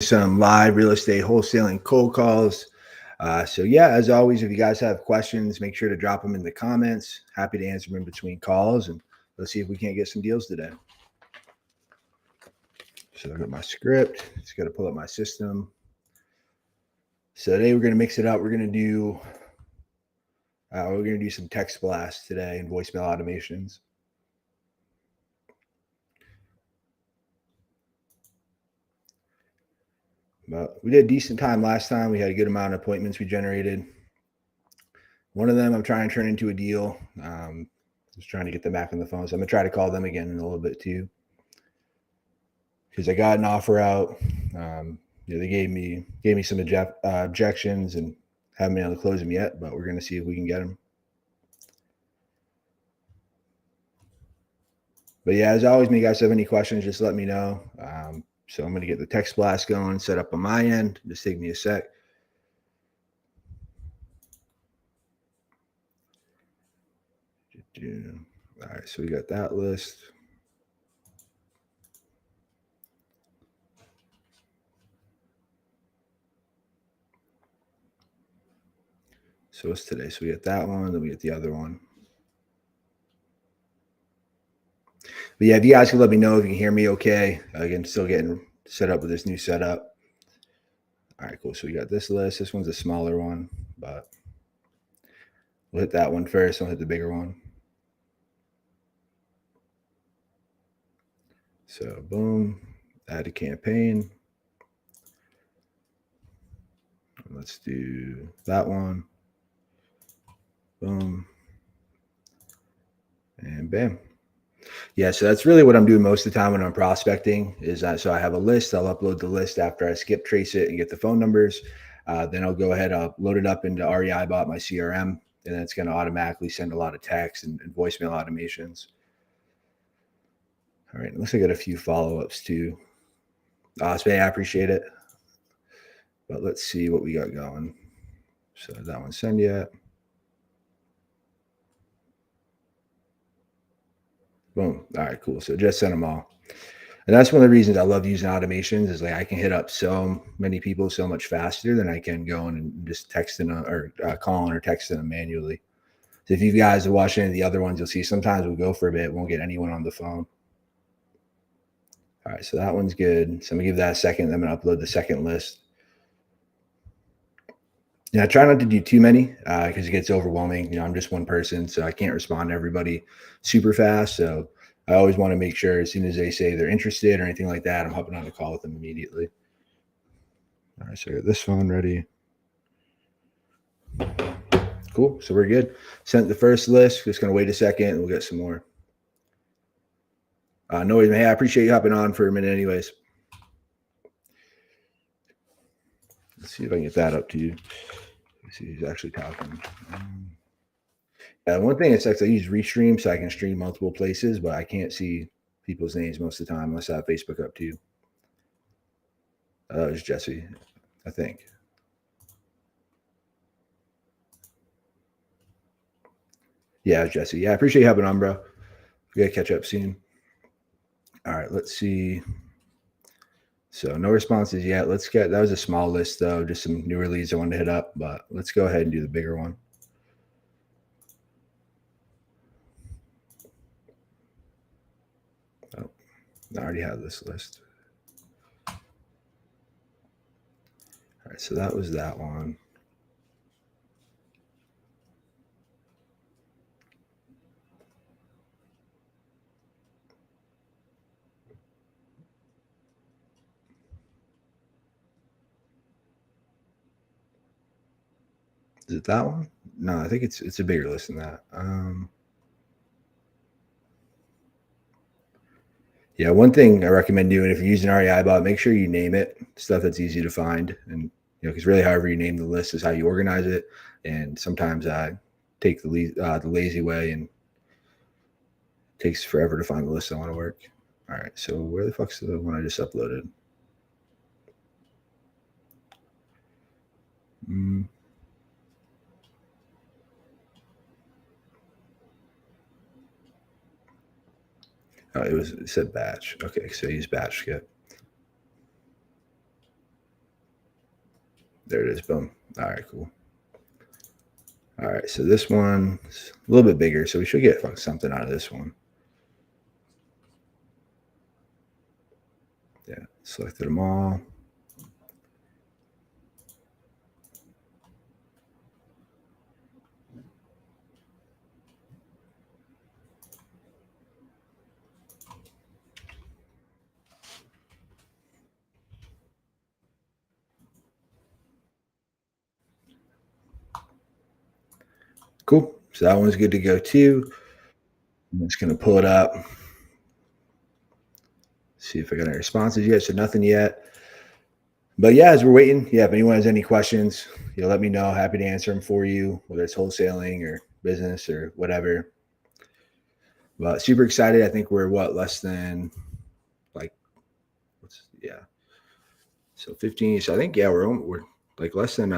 Some live real estate wholesaling cold calls. So yeah, as always, if you guys have questions, make sure to drop them in the comments. Happy to answer them in between calls, and let's see if we can't get some deals today. So I got my script. Just got to pull up my system. So today we're gonna mix it up. We're gonna do some text blasts today and voicemail automations. But we did a decent time last time. We had a good amount of appointments we generated. One of them I'm trying to turn into a deal. Just trying to get them back on the phone. So I'm gonna try to call them again in a little bit too, because I got an offer out. They gave me some objections and haven't been able to close them yet, but we're gonna see if we can get them. But yeah, as always, when you guys have any questions, just let me know. So I'm gonna get the text blast going, set up on my end. Just take me a sec. All right, so we got that list. So what's today? So we get that one, then we get the other one. But yeah, if you guys can let me know if you can hear me okay. Again, still getting set up with this new setup. All right, cool. So we got this list. This one's a smaller one, but we'll hit that one first. I'll hit the bigger one. So boom, add a campaign. Let's do that one. Boom. And bam. Yeah, so that's really what I'm doing most of the time when I'm prospecting is so I have a list. I'll upload the list after I skip trace it and get the phone numbers. Then I'll go ahead, I'll load it up into REI bot, my CRM, and then it's going to automatically send a lot of text and voicemail automations. All right, looks like I got a few follow-ups too. So I appreciate it. But let's see what we got going. So that one send yet. Boom. All right, cool. So just send them all. And that's one of the reasons I love using automations is like I can hit up so many people so much faster than I can going and just texting or calling or texting them manually. So if you guys are watching any of the other ones, you'll see sometimes we'll go for a bit, won't get anyone on the phone. All right, so that one's good. So I'm gonna give that a second. I'm gonna upload the second list. I try not to do too many because it gets overwhelming. I'm just one person, so I can't respond to everybody super fast. So I always want to make sure as soon as they say they're interested or anything like that, I'm hopping on a call with them immediately. All right, so I got this phone ready. Cool, so we're good. Sent the first list. Just gonna wait a second and we'll get some more. No worries, man. Hey, I appreciate you hopping on for a minute anyways. Let's see if I can get that up to you. Let's see who's actually talking. One thing it sucks, I use Restream so I can stream multiple places, but I can't see people's names most of the time unless I have Facebook up too. It's Jesse, I think. Yeah, Jesse. Yeah, I appreciate you hopping on, bro. We gotta catch up soon. All right, let's see. So no responses yet. That was a small list though, just some newer leads I wanted to hit up, but let's go ahead and do the bigger one. Oh, I already have this list. All right, so that was that one. Is it that one? No, I think it's a bigger list than that. Yeah, one thing I recommend doing if you're using REI bot, make sure you name it stuff that's easy to find, and because really, however you name the list is how you organize it. And sometimes I take the lazy way, and it takes forever to find the list I want to work. All right, so where the fuck's the one I just uploaded? Oh, it said batch. Okay, so use batch skip. There it is. Boom. All right, cool. All right, so this one's a little bit bigger, so we should get something out of this one. Yeah, selected them all. Cool. So that one's good to go too. I'm just going to pull it up. See if I got any responses yet. So nothing yet. But yeah, as we're waiting, yeah, if anyone has any questions, let me know. Happy to answer them for you, whether it's wholesaling or business or whatever. But super excited. I think we're less than yeah. So 15. So I think, yeah, we're like less than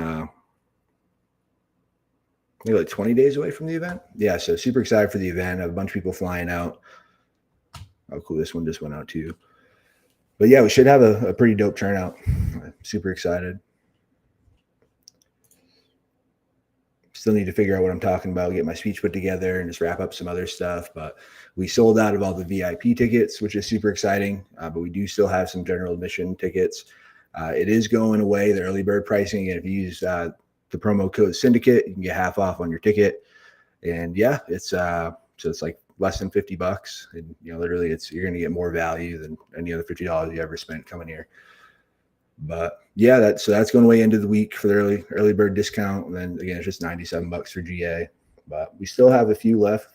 maybe like 20 days away from the event. Yeah. So super excited for the event. I have a bunch of people flying out. Oh, cool. This one just went out too. But yeah, we should have a pretty dope turnout. Super excited. Still need to figure out what I'm talking about, get my speech put together, and just wrap up some other stuff. But we sold out of all the VIP tickets, which is super exciting. But we do still have some general admission tickets. It is going away, the early bird pricing. And if you use the promo code Syndicate, you can get half off on your ticket. And yeah, it's so it's like less than $50. And literally you're going to get more value than any other $50 you ever spent coming here. But yeah, that's going away into the week for the early bird discount. And then again, it's just $97 for GA. But we still have a few left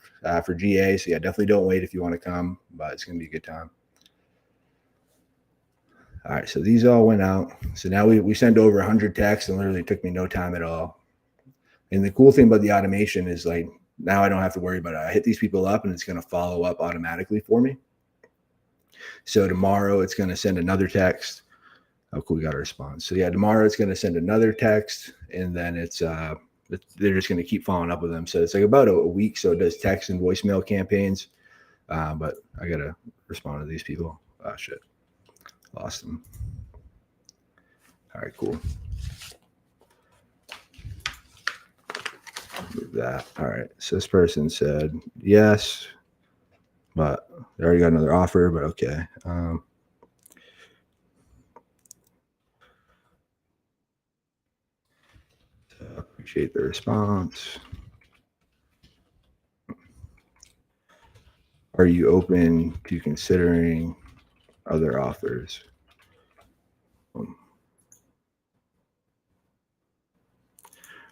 for GA. So yeah, definitely don't wait if you want to come, but it's going to be a good time. All right, so these all went out. So now we send over 100 texts, and literally took me no time at all. And the cool thing about the automation is like now I don't have to worry about it. I hit these people up, and it's going to follow up automatically for me. So tomorrow it's going to send another text. Oh, cool, we got a response. So yeah, tomorrow it's going to send another text, and then they're just going to keep following up with them. So it's like about a week. So it does text and voicemail campaigns. But I got to respond to these people. Oh, shit. Lost them. All right, cool. Move that. All right. So this person said yes, but they already got another offer, but okay. So appreciate the response. Are you open to considering other offers?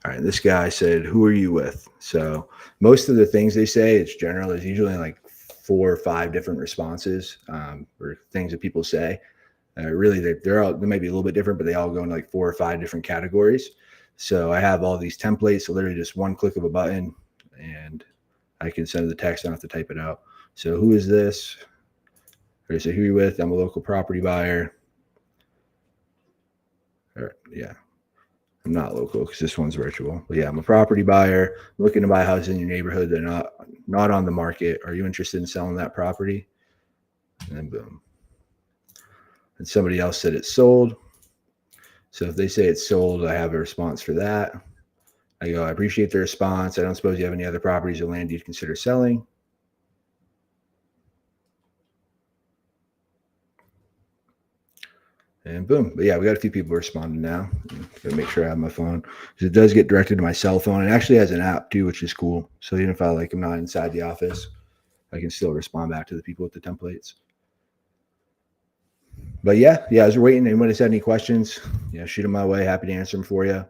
All right, this guy said, "Who are you with?" So most of the things they say, it's general. There's usually like 4 or 5 different responses or things that people say. Really, they're all, they might be a little bit different, but they all go into like 4 or 5 different categories. So I have all these templates. So literally just one click of a button, and I can send the text. I don't have to type it out. So who is this? Or say, who are you with? I'm a local property buyer. Or, yeah. I'm not local because this one's virtual. But yeah, I'm a property buyer looking to buy a house in your neighborhood. They're not on the market. Are you interested in selling that property? And then boom. And somebody else said it's sold. So if they say it's sold, I have a response for that. I go, I appreciate the response. I don't suppose you have any other properties or land you'd consider selling. And boom. But yeah, we got a few people responding now. Gotta make sure I have my phone because it does get directed to my cell phone. It actually has an app too, which is cool. So even if I'm not inside the office, I can still respond back to the people with the templates. But yeah, as we're waiting, anyone has had any questions, shoot them my way. Happy to answer them for you.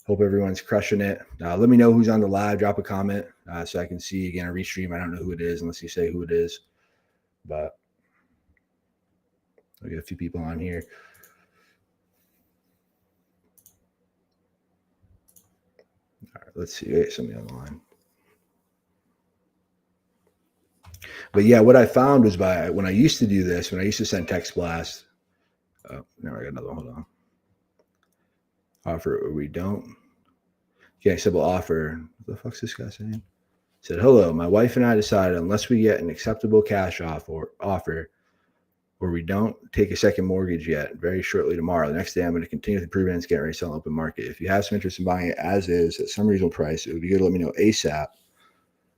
Hope everyone's crushing it. Let me know who's on the live. Drop a comment so I can see again a restream. I don't know who it is unless you say who it is. But we got a few people on here. All right, let's see. Wait, somebody on the line. But yeah, what I found was when I used to do this, when I used to send text blasts. Oh, now I got another one. Hold on. Offer or we don't. Okay, simple offer. What the fuck's this guy saying? Said, hello, my wife and I decided unless we get an acceptable cash offer, or we don't take a second mortgage yet, very shortly tomorrow. The next day, I'm going to continue with improvements, get ready to sell on open market. If you have some interest in buying it as is at some reasonable price, it would be good to let me know ASAP.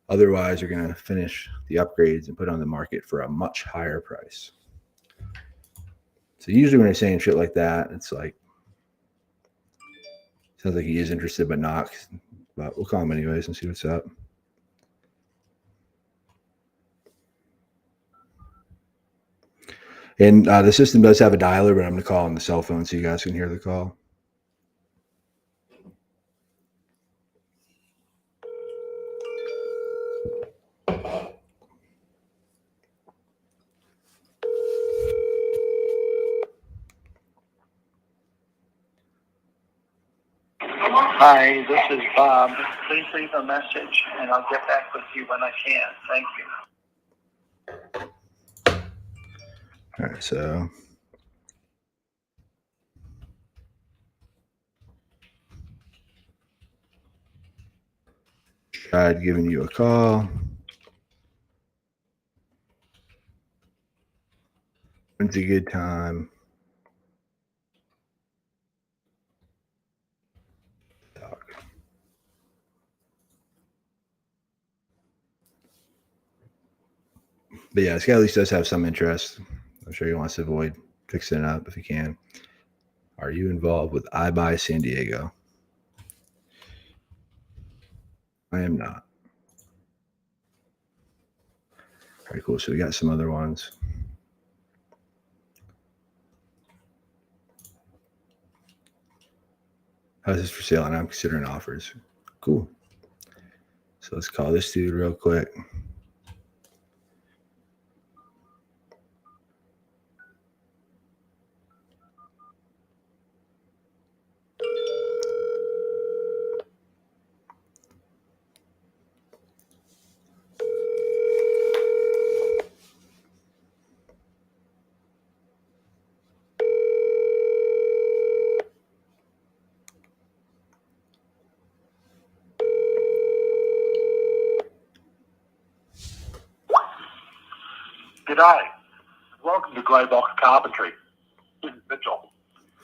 Otherwise, we're going to finish the upgrades and put it on the market for a much higher price. So usually when they're saying shit like that, it's like, sounds like he is interested, but not. But we'll call him anyways and see what's up. And the system does have a dialer, but I'm going to call on the cell phone so you guys can hear the call. Hi, this is Bob. Please leave a message and I'll get back with you when I can. Thank you. All right, so tried giving you a call. When's a good time? Talk. But yeah, this guy at least does have some interest. I'm sure he wants to avoid fixing it up if he can. Are you involved with iBuy San Diego? I am not. All right, cool. So we got some other ones. How's this for sale? And I'm considering offers. Cool. So let's call this dude real quick. G'day. Welcome to Grey Box Carpentry. This is Mitchell.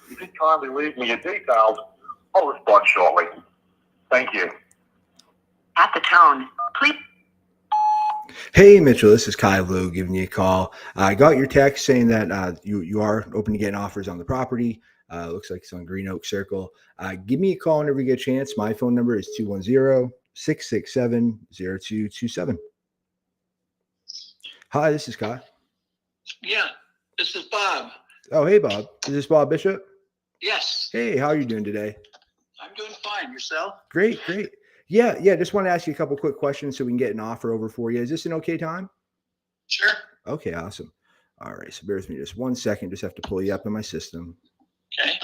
If you'd kindly leave me your details, I'll respond shortly. Thank you. At the tone, please. Hey, Mitchell, this is Kai Lou giving you a call. I got your text saying that you are open to getting offers on the property. Looks like it's on Green Oak Circle. Give me a call whenever you get a chance. My phone number is 210-667-0227. Hi, this is Kai. Yeah, this is Bob. Oh, hey, Bob. Is this Bob Bishop? Yes, Hey, how are you doing today? I'm doing fine. Yourself? Great. Yeah. Just want to ask you a couple quick questions so we can get an offer over for you. Is this an okay time? Sure. Okay, awesome. All right, so bear with me just 1 second. Just have to pull you up in my system. Okay.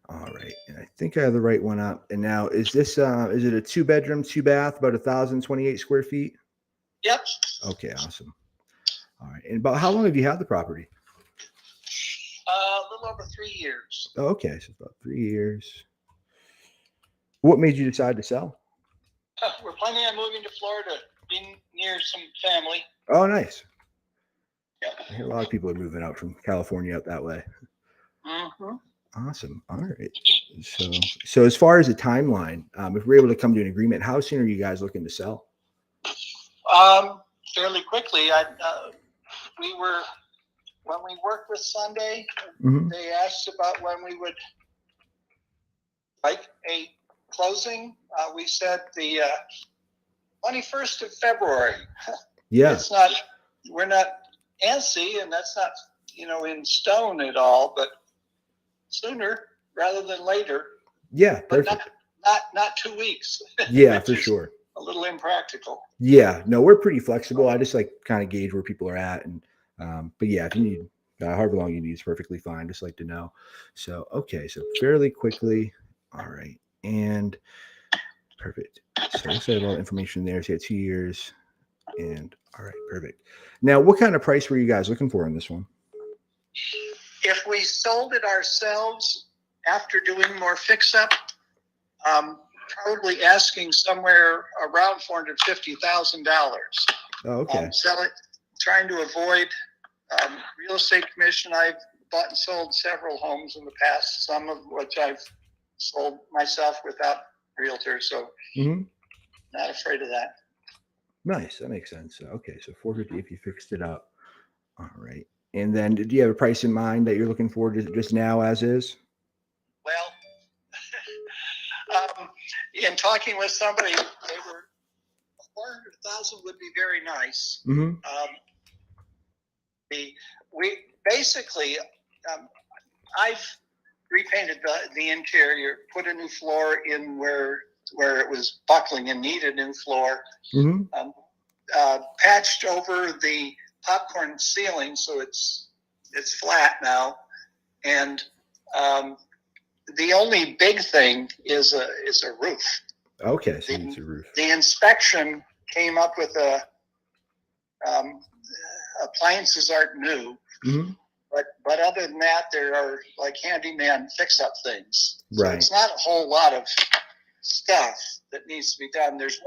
All right, and I think I have the right one up. And now, is this is it a 2-bedroom, 2-bath, about 1,028 square feet? Yep. Okay, awesome. All right, and about how long have you had the property? A little over 3 years. Oh, okay, so about 3 years. What made you decide to sell? We're planning on moving to Florida, being near some family. Oh, nice. Yep. I hear a lot of people are moving out from California out that way. Mm-hmm. Awesome. All right. So as far as the timeline, if we're able to come to an agreement, how soon are you guys looking to sell? Fairly quickly. When we worked with Sunday, they asked about when we would like a closing. We said the 21st of February. Yeah. We're not antsy, and that's not, in stone at all, but sooner rather than later. Yeah, but perfect. Not 2 weeks. Yeah, for sure. A little impractical. Yeah, no, we're pretty flexible. I just like kind of gauge where people are at, and but yeah, if you need however long you need is perfectly fine. Just like to know. So okay, so fairly quickly. All right, and perfect. So let's have all the information there. So you had 2 years, and all right, perfect. Now, what kind of price were you guys looking for in this one? If we sold it ourselves after doing more fix-up, probably asking somewhere around $450,000. Oh, okay. Trying to avoid real estate commission. I've bought and sold several homes in the past, some of which I've sold myself without realtor, so not afraid of that. Nice. That makes sense. Okay, so 450 if you fixed it up. All right. And then, did you have a price in mind that you're looking for just now, as is? Well, in talking with somebody, they were 400,000 would be very nice. We basically, I've repainted the interior, put a new floor in where it was buckling and needed a new floor. Patched over the popcorn ceiling so it's flat now, and the only big thing is a roof. Okay, so it's a roof. The inspection came up with appliances aren't new, but other than that, there are like handyman fix-up things. So right. It's not a whole lot of stuff that needs to be done. There's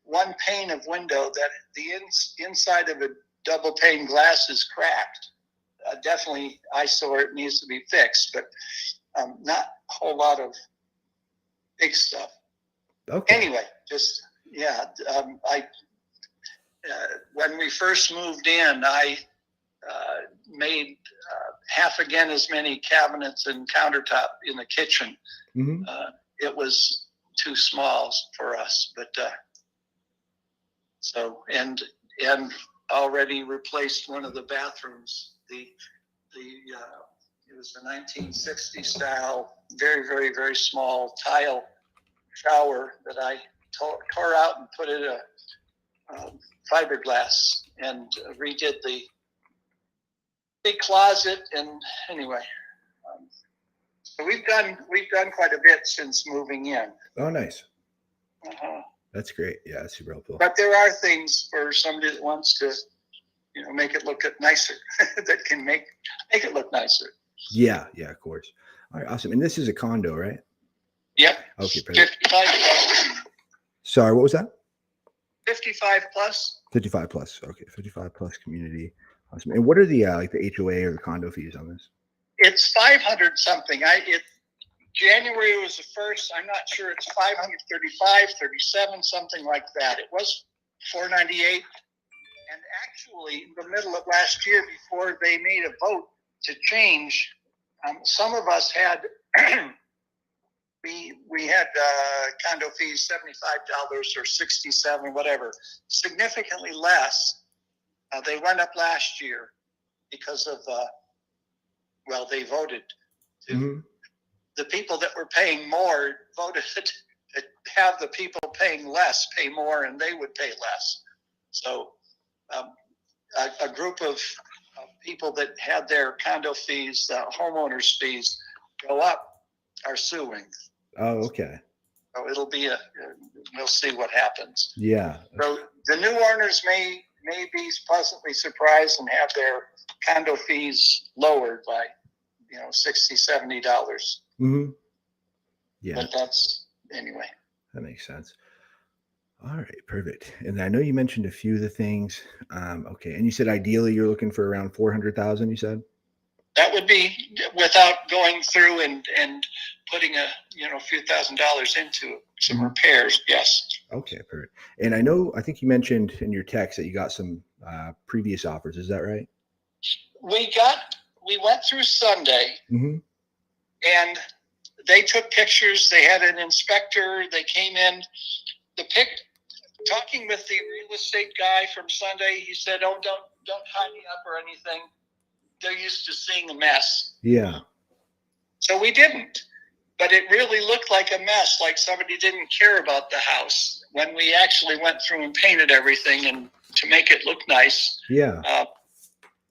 one pane of window that the inside of a double pane glass is cracked. Definitely eyesore, it needs to be fixed, but not a whole lot of big stuff. Okay. Anyway, just, yeah, when we first moved in, I made half again as many cabinets and countertop in the kitchen. It was too small for us, but so and already replaced one of the bathrooms. It was a 1960 style, very, very, very small tile shower that I tore out and put in a fiberglass and redid the big closet. And anyway, so we've done quite a bit since moving in. Oh, nice. That's great. Yeah, that's super helpful. But there are things for somebody that wants to, make it look nicer, that can make it look nicer. Yeah, of course. All right, awesome. And this is a condo, right? Yep. Okay, perfect. 55 plus. Sorry, what was that? 55 plus. 55 plus. Okay, 55 plus community. Awesome. And what are the like the HOA or the condo fees on this? It's 500 something. January was the first. I'm not sure. It's 535, 37, something like that. It was 498. And actually, in the middle of last year, before they made a vote to change, some of us had we had condo fees $75 or $67, whatever, significantly less. They went up last year because of they voted to. The people that were paying more voted to have the people paying less pay more, and they would pay less. So a group of people that had their condo fees, homeowners fees, go up are suing. Oh, okay. So it'll be we'll see what happens. Yeah. So the new owners may be pleasantly surprised and have their condo fees lowered by, $60, $70. Yeah. But that's anyway. That makes sense. All right, perfect. And I know you mentioned a few of the things. Okay, and you said ideally you're looking for around 400,000. You said that would be without going through and putting a few $1,000s into some repairs. Yes. Okay, perfect. And I think you mentioned in your text that you got some previous offers. Is that right? We went through Sunday, and they took pictures. They had an inspector. They came in. Talking with the real estate guy from Sunday, he said, "Oh, don't tidy up or anything. They're used to seeing a mess." Yeah. So we didn't, but it really looked like a mess, like somebody didn't care about the house when we actually went through and painted everything and to make it look nice. Yeah.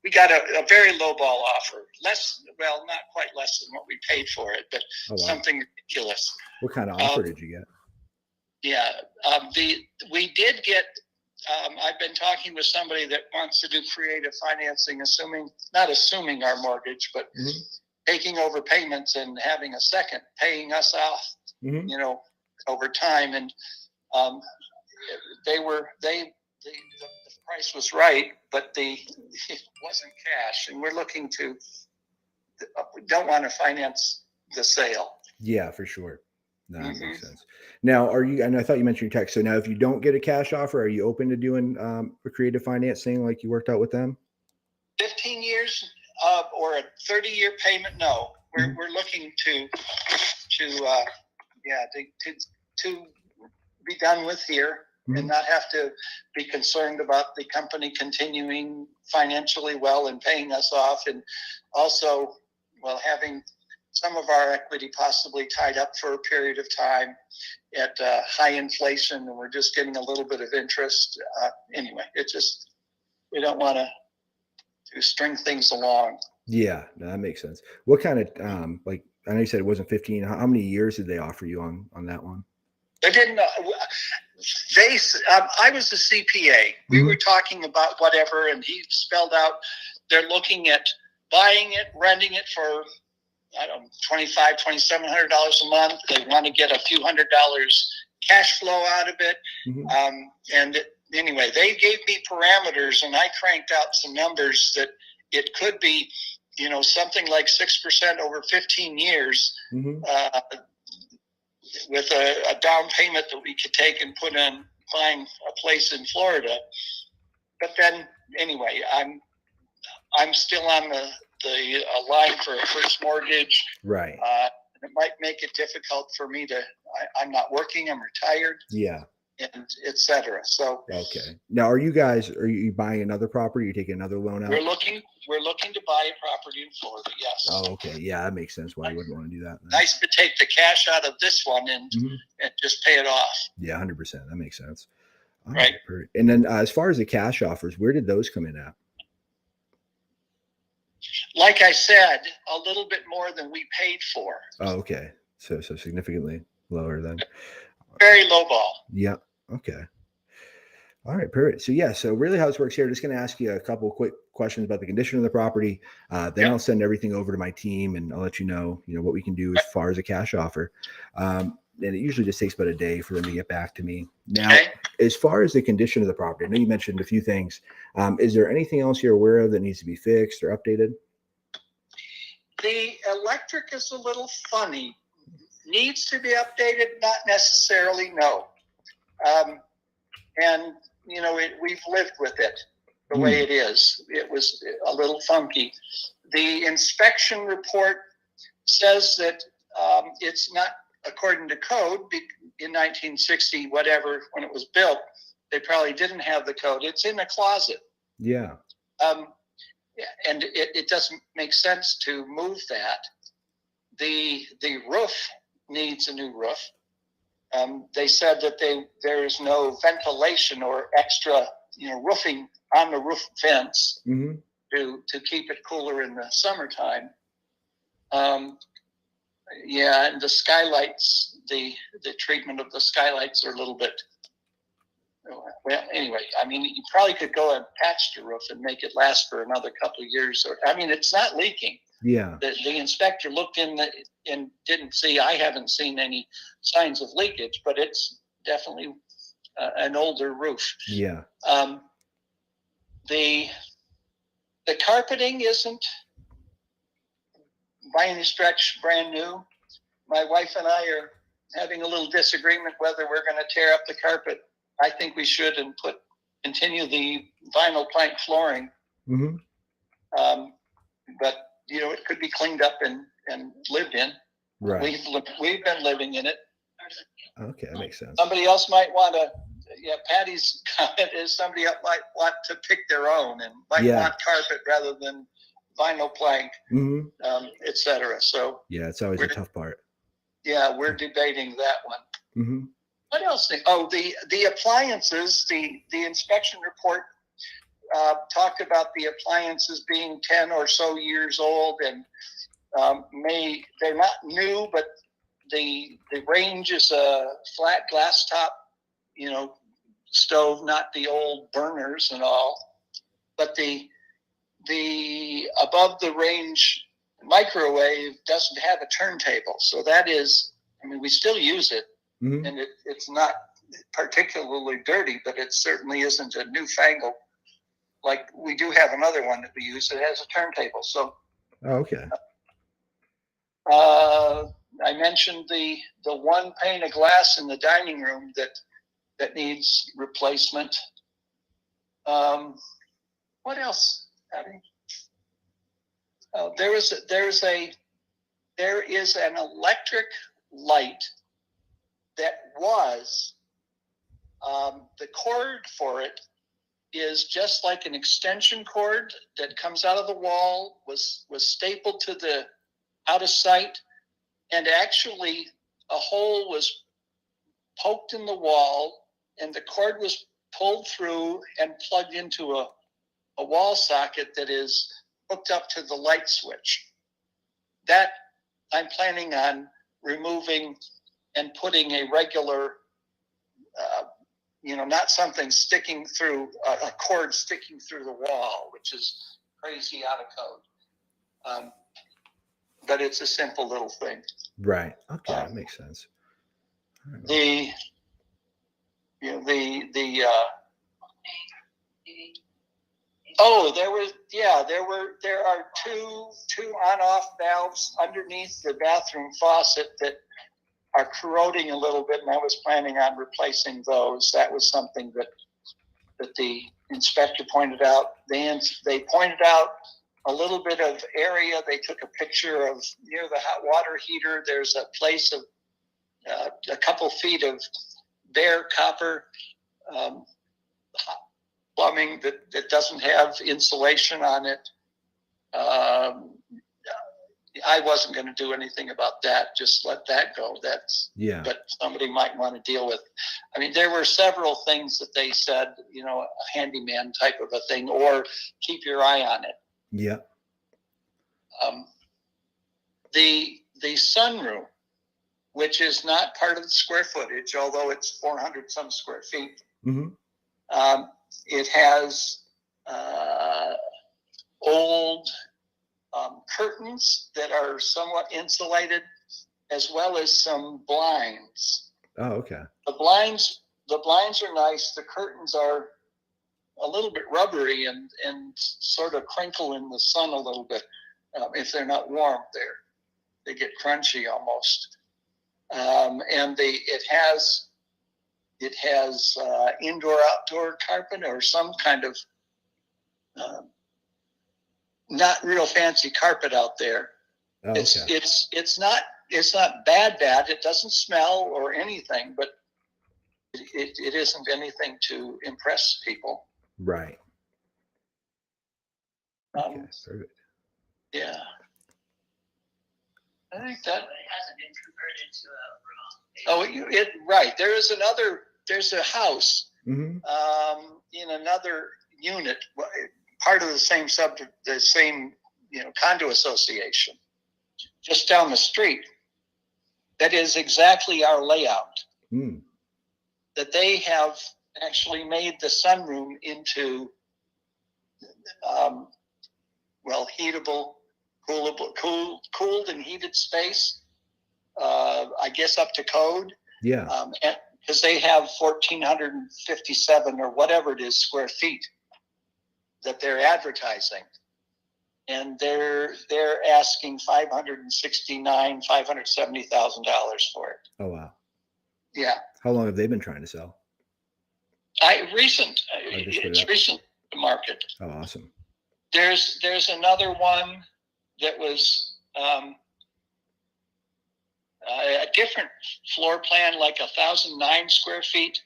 We got a very low ball offer, not quite less than what we paid for it, but something ridiculous. What kind of offer did you get? Yeah, we did get. I've been talking with somebody that wants to do creative financing, not assuming our mortgage, but taking over payments and having a second, paying us off, over time. And they the price was right, but it wasn't cash, and we're looking to. We don't want to finance the sale. Yeah, for sure. No, that makes sense. Now, and I thought you mentioned your text. So now if you don't get a cash offer, are you open to doing a creative financing like you worked out with them? 15 years or a 30-year payment? No, we're looking to be done with here and not have to be concerned about the company continuing financially well and paying us off, and also, well, having some of our equity possibly tied up for a period of time at high inflation, and we're just getting a little bit of interest. Anyway, we don't want to string things along. Yeah, no, that makes sense. What kind of like, I know you said it wasn't 15. How many years did they offer you on that one? They didn't. I was a CPA. We were talking about whatever, and he spelled out they're looking at buying it, renting it for $2,500, $2,700 a month. They want to get a few $100 cash flow out of it. And anyway, they gave me parameters, and I cranked out some numbers that it could be, something like 6% over 15 years. With a down payment that we could take and put in buying a place in Florida. But then, anyway, I'm still on the line for a first mortgage. Right. It might make it difficult for me I'm not working, I'm retired. Yeah. And et cetera. So. Okay. Now, are you buying another property? Are you taking another loan out? We're looking to buy a property in Florida. Yes. Oh, okay. Yeah, that makes sense. Why you wouldn't want to do that? Then. Nice to take the cash out of this one and just pay it off. Yeah, 100%. That makes sense. All right. And then as far as the cash offers, where did those come in at? Like I said, a little bit more than we paid for. Oh, okay. So significantly lower than. Very low ball. Yeah. Okay. All right. Perfect. So really how this works here, just going to ask you a couple quick questions about the condition of the property. Then I'll send everything over to my team and I'll let you know what we can do as far as a cash offer. And it usually just takes about a day for them to get back to me. Now, as far as the condition of the property, I know you mentioned a few things. Is there anything else you're aware of that needs to be fixed or updated? The electric is a little funny. Needs to be updated? Not necessarily, no. And, we've lived with it the way it is. It was a little funky. The inspection report says that it's not according to code. In 1960, whatever, when it was built, they probably didn't have the code. It's in a closet. Yeah. And it doesn't make sense to move that. The roof needs a new roof. They said that there is no ventilation or extra, roofing on the roof vents to keep it cooler in the summertime. And the skylights, the treatment of the skylights are a little bit. Well, anyway, you probably could go and patch the roof and make it last for another couple of years. It's not leaking. Yeah. The inspector looked in and didn't see. I haven't seen any signs of leakage, but it's definitely an older roof. Yeah. The carpeting isn't by any stretch brand new. My wife and I are having a little disagreement whether we're going to tear up the carpet. I think we should and continue the vinyl plank flooring. But it could be cleaned up and lived in. Right. We've been living in it. Okay, that makes sense. Somebody else might want to. Patty's comment is somebody else might want to pick their own and might want carpet rather than vinyl plank, et cetera. So it's always a tough part. Yeah, we're debating that one. What else? The appliances. The inspection report talked about the appliances being 10 or so years old, and they're not new, but the range is a flat glass top, stove, not the old burners and all. But the above the range microwave doesn't have a turntable, so that is, we still use it. And it's not particularly dirty, but it certainly isn't a newfangled. Like we do have another one that we use that has a turntable. So, okay. I mentioned the one pane of glass in the dining room that needs replacement. What else, Abby? There is an electric light that was the cord for it is just like an extension cord that comes out of the wall, was stapled to the out of sight, and actually a hole was poked in the wall, and the cord was pulled through and plugged into a wall socket that is hooked up to the light switch. That I'm planning on removing and putting a regular, not something sticking through, a cord sticking through the wall, which is crazy out of code. But it's a simple little thing. Right. Okay, that makes sense. There are two on-off valves underneath the bathroom faucet that are corroding a little bit, and I was planning on replacing those. That was something that the inspector pointed out. They pointed out a little bit of area. They took a picture of near the hot water heater. There's a place of a couple feet of bare copper plumbing that doesn't have insulation on it. I wasn't going to do anything about that. Just let that go. But somebody might want to deal with. I mean, there were several things that they said, a handyman type of a thing, or keep your eye on it. Yeah. The sunroom, which is not part of the square footage, although it's 400 some square feet. Mm-hmm. It has old curtains that are somewhat insulated, as well as some blinds. Oh, okay. The blinds are nice. The curtains are a little bit rubbery and sort of crinkle in the sun a little bit. If they're not warm, they get crunchy almost. And it has indoor-outdoor carpet or some kind of not real fancy carpet out there. Oh, okay. It's not bad. It doesn't smell or anything, but it isn't anything to impress people. Right. Okay, perfect. Yeah. I think that hasn't been converted to a room. Right. There's a house Mm-hmm. in another unit, part of the same condo association, just down the street. That is exactly our layout. Mm. That they have actually made the sunroom into, heatable, cooled and heated space. I guess up to code. Yeah. Because they have 1,457 or whatever it is square feet that they're advertising, and they're asking $570,000 for it. Oh wow. Yeah. How long have they been trying to sell? It's recent to market. Oh, awesome. There's another one that was a different floor plan, like 1,009 square feet,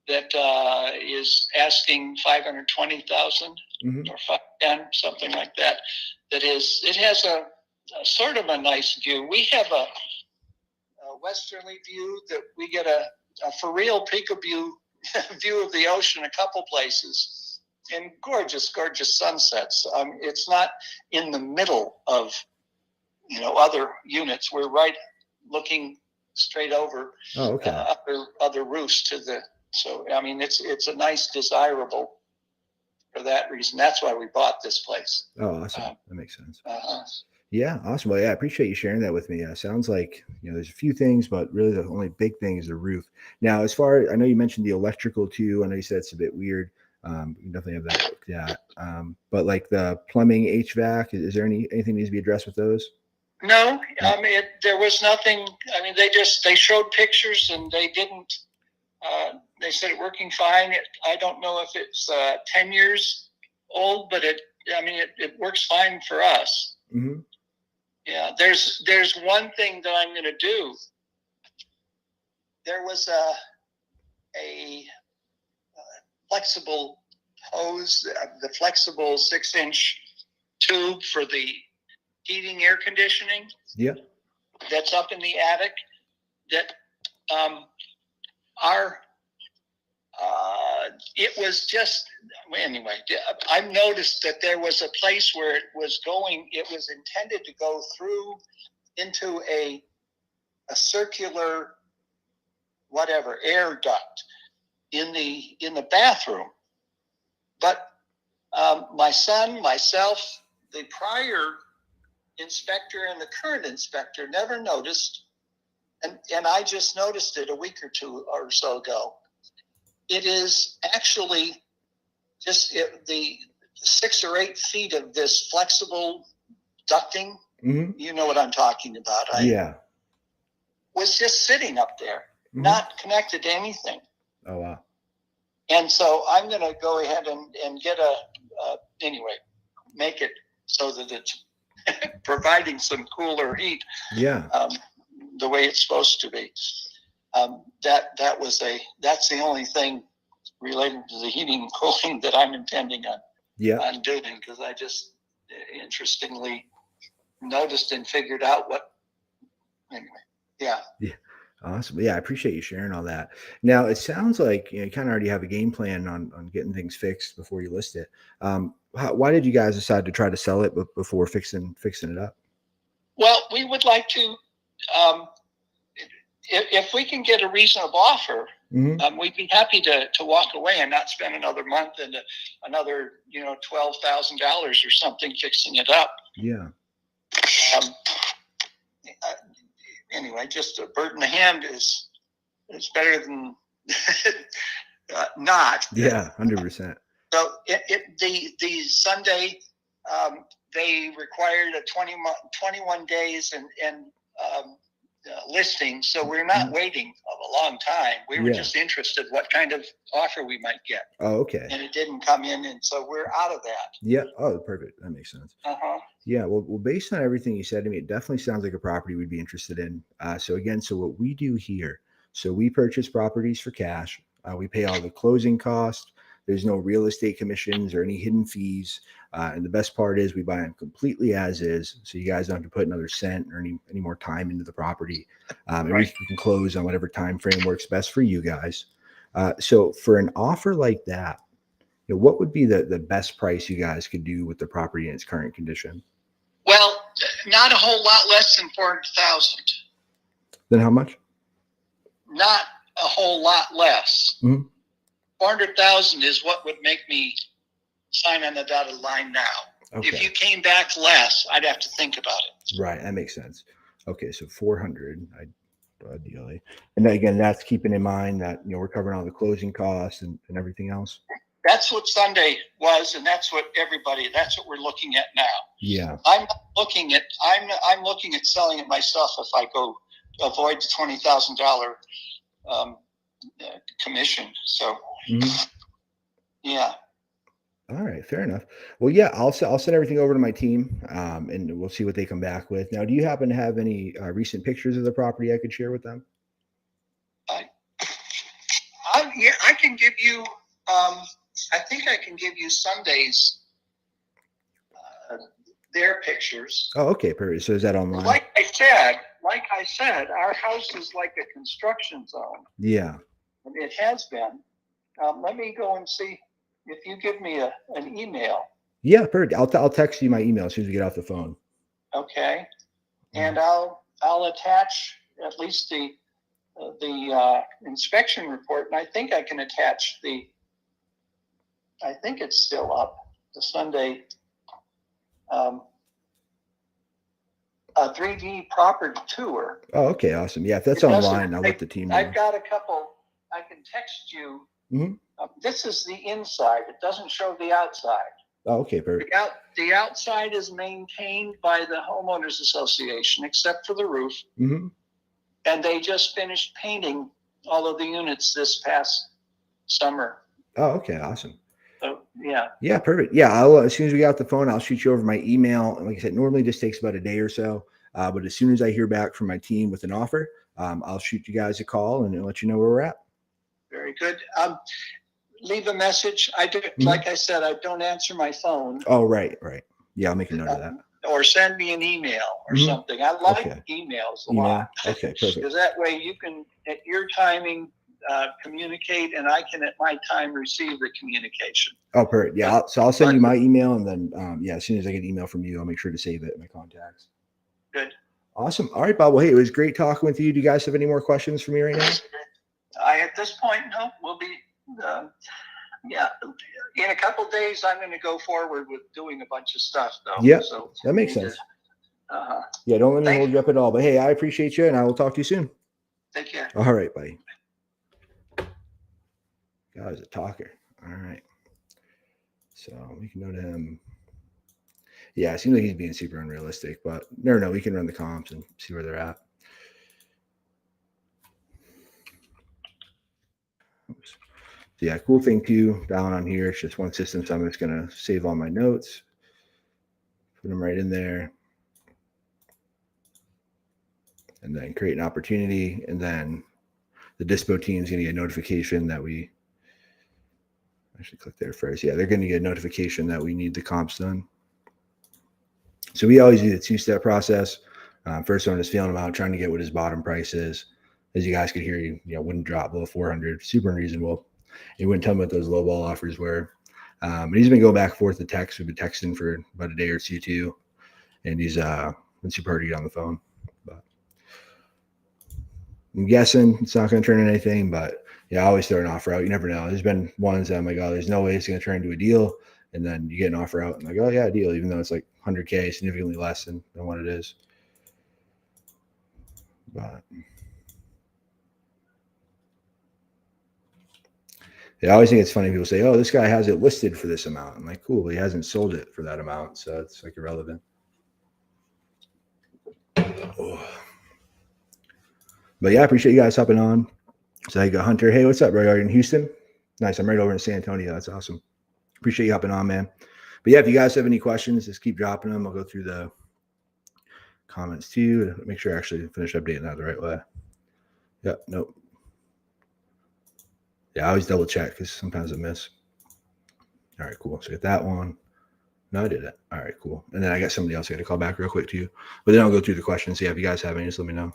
that is asking $520,000 Mm-hmm. or $510,000, something like that. It has a sort of a nice view. We have a westerly view that we get a for real peekaboo view of the ocean a couple places, and gorgeous sunsets. It's not in the middle of other units. We're right looking straight over other roofs to the. So I mean, it's a nice, desirable for that reason. That's why we bought this place. Oh, awesome. That makes sense. Yeah, awesome. Well, yeah, I appreciate you sharing that with me. Sounds like there's a few things, but really the only big thing is the roof. Now, as far I know, you mentioned the electrical too. I know you said it's a bit weird. You can definitely have that looked at. But like the plumbing, HVAC, is there anything needs to be addressed with those? No, I mean, there was nothing. I mean, they showed pictures and they didn't. They said it working fine. I don't know if it's 10 years old, but it works fine for us. Mm-hmm. Yeah, there's one thing that I'm going to do. There was a flexible hose, the flexible 6-inch tube for the heating, air conditioning. Yeah. That's up in the attic. That it was just, anyway, I noticed that there was a place where it was going. It was intended to go through into a circular whatever air duct in the bathroom. But my son, myself, the prior inspector and the current inspector never noticed, and I just noticed it a week or two or so ago. It is actually just the 6 or 8 feet of this flexible ducting. Mm-hmm. You know what I'm talking about. Yeah. Was just sitting up there, Mm-hmm. not connected to anything. Oh, wow. And so I'm going to go ahead and get make it so that it's providing some cooler heat. Yeah. The way it's supposed to be. That's the only thing related to the heating and cooling that I'm intending on doing, because I just interestingly noticed and figured out anyway. Yeah. Yeah. Awesome. Yeah, I appreciate you sharing all that. Now, it sounds like you kind of already have a game plan on getting things fixed before you list it. Why did you guys decide to try to sell it before fixing it up? Well, we would like to, if we can get a reasonable offer, mm-hmm. We'd be happy to walk away and not spend another month and another $12,000 or something fixing it up. Yeah. Anyway, just a bird in the hand is better than not. Yeah, 100%. So the Sunday, they required a 21 days and listing, so we're not waiting a long time. We were just interested what kind of offer we might get. Oh, okay. And it didn't come in, and so we're out of that. Yeah. Oh, perfect. That makes sense. Uh-huh. Yeah. Well, based on everything you said to me, it definitely sounds like a property we'd be interested in. So what we do here, so we purchase properties for cash. We pay all the closing costs. There's no real estate commissions or any hidden fees. And the best part is we buy them completely as is. So you guys don't have to put another cent or any more time into the property. And we can close on whatever time frame works best for you guys. So for an offer like that, what would be the best price you guys could do with the property in its current condition? Well, not a whole lot less than 400,000. Then how much? Not a whole lot less. Mm-hmm. 400,000 is what would make me sign on the dotted line now. Okay. If you came back less, I'd have to think about it. Right, that makes sense. Okay, so 400, ideally, and again, that's keeping in mind that we're covering all the closing costs and everything else. That's what Sunday was, and that's what we're looking at now. Yeah, I'm looking at selling it myself if I go avoid the $20,000 commission. So, yeah. All right, fair enough. Well, yeah, I'll send everything over to my team, and we'll see what they come back with. Now, do you happen to have any recent pictures of the property I could share with them? I can give you. I think I can give you Sunday's their pictures. Oh, okay, perfect. So is that online? Like I said, our house is like a construction zone. Yeah. And it has been. Let me go and see if you give me an email. Yeah, perfect. I'll text you my email as soon as we get off the phone. Okay. And I'll attach at least the inspection report, and I think I can attach I think it's still up, the Sunday 3D property tour. Oh, okay, awesome. Yeah, if that's It doesn't- online, I'll let the team know. I've got a couple. I can text you. Mhm. This is the inside. It doesn't show the outside. Oh, okay, perfect. The outside is maintained by the homeowners association, except for the roof. Mm-hmm. And they just finished painting all of the units this past summer. Oh, okay, awesome. So yeah. Yeah, perfect. Yeah, I'll as soon as we get off the phone, I'll shoot you over my email. And like I said, normally just takes about a day or so. But as soon as I hear back from my team with an offer, I'll shoot you guys a call and let you know where we're at. Very good. Leave a message. Mm-hmm. Like I said, I don't answer my phone. Oh, right. Yeah, I'll make a note of that. Or send me an email or Mm-hmm. something. I like emails a lot. Okay, perfect. Because that way you can, at your timing, communicate, and I can, at my time, receive the communication. Oh, perfect. Yeah, so I'll send you my email, and then as soon as I get an email from you, I'll make sure to save it in my contacts. Good. Awesome. All right, Bob. Well, hey, it was great talking with you. Do you guys have any more questions for me right now? At this point, no. We'll be, in a couple of days, I'm going to go forward with doing a bunch of stuff, though. Yeah, so that makes sense. Yeah, don't let me hold you up at all. But hey, I appreciate you, and I will talk to you soon. Take care. All right, buddy. Guy's a talker. All right. So we can note him. Yeah, it seems like he's being super unrealistic, but never know. We can run the comps and see where they're at. Oops. So yeah, cool thing too, down on here, it's just one system. So I'm just going to save all my notes, put them right in there, and then create an opportunity. And then the dispo team is going to get a notification that we actually click there first. Yeah, they're going to get a notification that we need the comps done. So we always do the two-step process. First one is feeling them out, trying to get what his bottom price is. As you guys could hear, you wouldn't drop below 400, super unreasonable. He wouldn't tell me what those low ball offers were. And he's been going back and forth to text. We've been texting for about a day or two too. And he's been super hard to get on the phone. But I'm guessing it's not going to turn into anything, but yeah, I always throw an offer out. You never know. There's been ones that I'm like, oh, there's no way it's going to turn into a deal. And then you get an offer out and like, oh yeah, a deal, even though it's like 100K, significantly less than what it is. But yeah, I always think it's funny. People say, oh, this guy has it listed for this amount. I'm like, cool, he hasn't sold it for that amount. So it's like irrelevant. Oh. But yeah, I appreciate you guys hopping on. So I got Hunter. Hey, what's up, bro? Are you in Houston? Nice. I'm right over in San Antonio. That's awesome. Appreciate you hopping on, man. But yeah, if you guys have any questions, just keep dropping them. I'll go through the comments too. Make sure I actually finish updating that the right way. Yep. Nope. Yeah, I always double check because sometimes I miss. All right, cool. So get that one. No, I did it. All right, cool. And then I got somebody else I got to call back real quick to you. But then I'll go through the questions. Yeah, if you guys have any, just let me know.